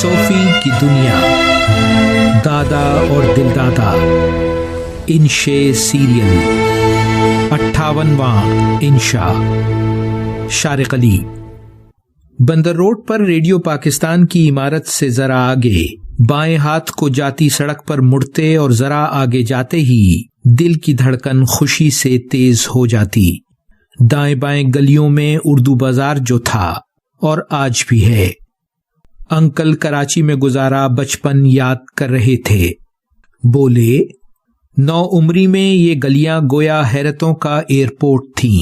صوفی کی دنیا، دادا اور دل دادا، انشے سیریل، 58واں انشا، شارق علی۔ بندر روڈ پر ریڈیو پاکستان کی عمارت سے ذرا آگے بائیں ہاتھ کو جاتی سڑک پر مڑتے اور ذرا آگے جاتے ہی دل کی دھڑکن خوشی سے تیز ہو جاتی۔ دائیں بائیں گلیوں میں اردو بازار جو تھا اور آج بھی ہے۔ انکل کراچی میں گزارا بچپن یاد کر رہے تھے۔ بولے، 9 عمری میں یہ گلیاں گویا حیرتوں کا ایئرپورٹ تھیں۔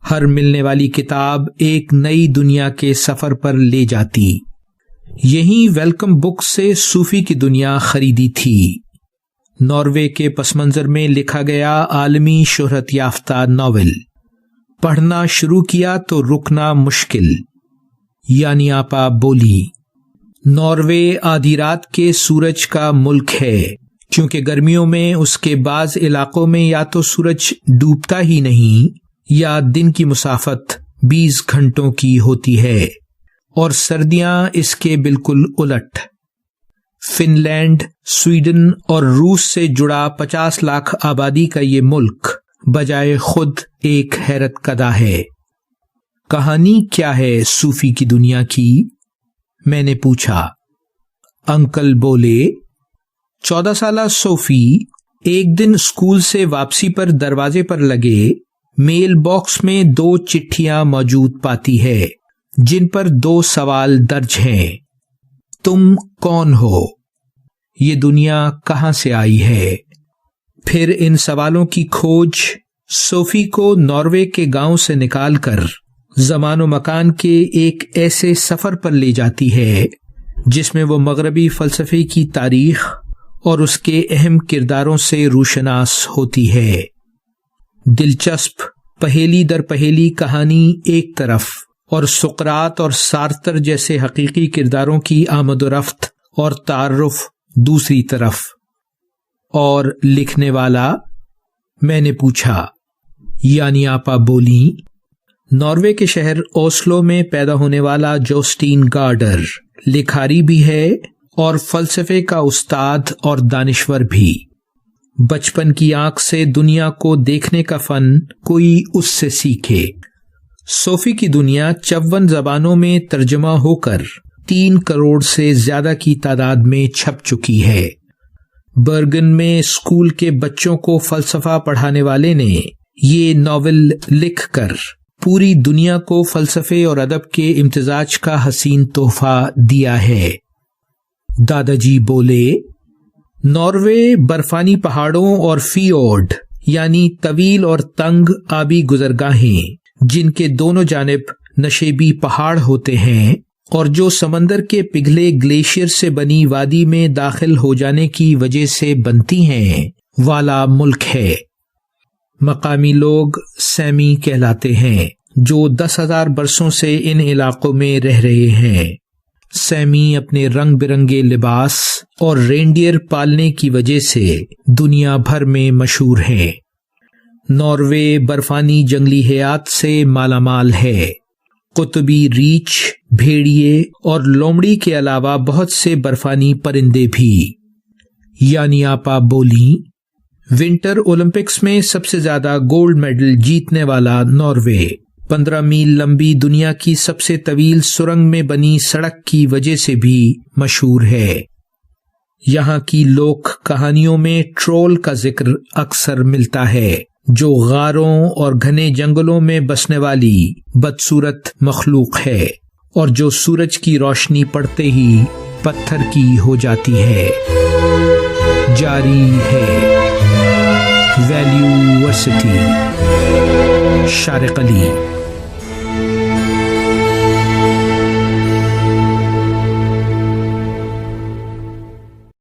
ہر ملنے والی کتاب ایک نئی دنیا کے سفر پر لے جاتی۔ یہیں ویلکم بک سے صوفی کی دنیا خریدی تھی۔ ناروے کے پس منظر میں لکھا گیا عالمی شہرت یافتہ ناول۔ پڑھنا شروع کیا تو رکنا مشکل۔ یعنی آپا بولی، ناروے آدھی رات کے سورج کا ملک ہے، کیونکہ گرمیوں میں اس کے بعض علاقوں میں یا تو سورج ڈوبتا ہی نہیں یا دن کی مسافت 20 گھنٹوں کی ہوتی ہے، اور سردیاں اس کے بالکل الٹ۔ فن لینڈ، سویڈن اور روس سے جڑا 50 لاکھ آبادی کا یہ ملک بجائے خود ایک حیرت کدا ہے۔ کہانی کیا ہے صوفی کی دنیا کی؟ میں نے پوچھا۔ انکل بولے، 14 سالہ صوفی ایک دن اسکول سے واپسی پر دروازے پر لگے میل باکس میں 2 چٹھیاں موجود پاتی ہے جن پر 2 سوال درج ہیں۔ تم کون ہو؟ یہ دنیا کہاں سے آئی ہے؟ پھر ان سوالوں کی کھوج صوفی کو ناروے کے گاؤں سے نکال کر زمان و مکان کے ایک ایسے سفر پر لے جاتی ہے جس میں وہ مغربی فلسفے کی تاریخ اور اس کے اہم کرداروں سے روشناس ہوتی ہے۔ دلچسپ پہیلی در پہیلی کہانی ایک طرف اور سقراط اور سارتر جیسے حقیقی کرداروں کی آمد و رفت اور تعارف دوسری طرف۔ اور لکھنے والا؟ میں نے پوچھا۔ یعنی آپا بولی، ناروے کے شہر اوسلو میں پیدا ہونے والا جوسٹین گارڈر لکھاری بھی ہے اور فلسفے کا استاد اور دانشور بھی۔ بچپن کی آنکھ سے دنیا کو دیکھنے کا فن کوئی اس سے سیکھے۔ صوفی کی دنیا 54 زبانوں میں ترجمہ ہو کر 3 کروڑ سے زیادہ کی تعداد میں چھپ چکی ہے۔ برگن میں اسکول کے بچوں کو فلسفہ پڑھانے والے نے یہ ناول لکھ کر پوری دنیا کو فلسفے اور ادب کے امتزاج کا حسین تحفہ دیا ہے۔ دادا جی بولے، ناروے برفانی پہاڑوں اور فیورڈ یعنی طویل اور تنگ آبی گزرگاہیں جن کے دونوں جانب نشیبی پہاڑ ہوتے ہیں اور جو سمندر کے پگھلے گلیشیئر سے بنی وادی میں داخل ہو جانے کی وجہ سے بنتی ہیں والا ملک ہے۔ مقامی لوگ سیمی کہلاتے ہیں جو 10,000 برسوں سے ان علاقوں میں رہ رہے ہیں۔ سیمی اپنے رنگ برنگے لباس اور رینڈیئر پالنے کی وجہ سے دنیا بھر میں مشہور ہیں۔ ناروے برفانی جنگلی حیات سے مالا مال ہے۔ قطبی ریچھ، بھیڑیے اور لومڑی کے علاوہ بہت سے برفانی پرندے بھی۔ یعنی آپا بولی، ونٹر اولمپکس میں سب سے زیادہ گولڈ میڈل جیتنے والا ناروے 15 میل لمبی دنیا کی سب سے طویل سرنگ میں بنی سڑک کی وجہ سے بھی مشہور ہے۔ یہاں کی لوک کہانیوں میں ٹرول کا ذکر اکثر ملتا ہے جو غاروں اور گھنے جنگلوں میں بسنے والی بدصورت مخلوق ہے اور جو سورج کی روشنی پڑتے ہی پتھر کی ہو جاتی ہے۔ جاری ہے ویلیو ورسٹی، شارق علی۔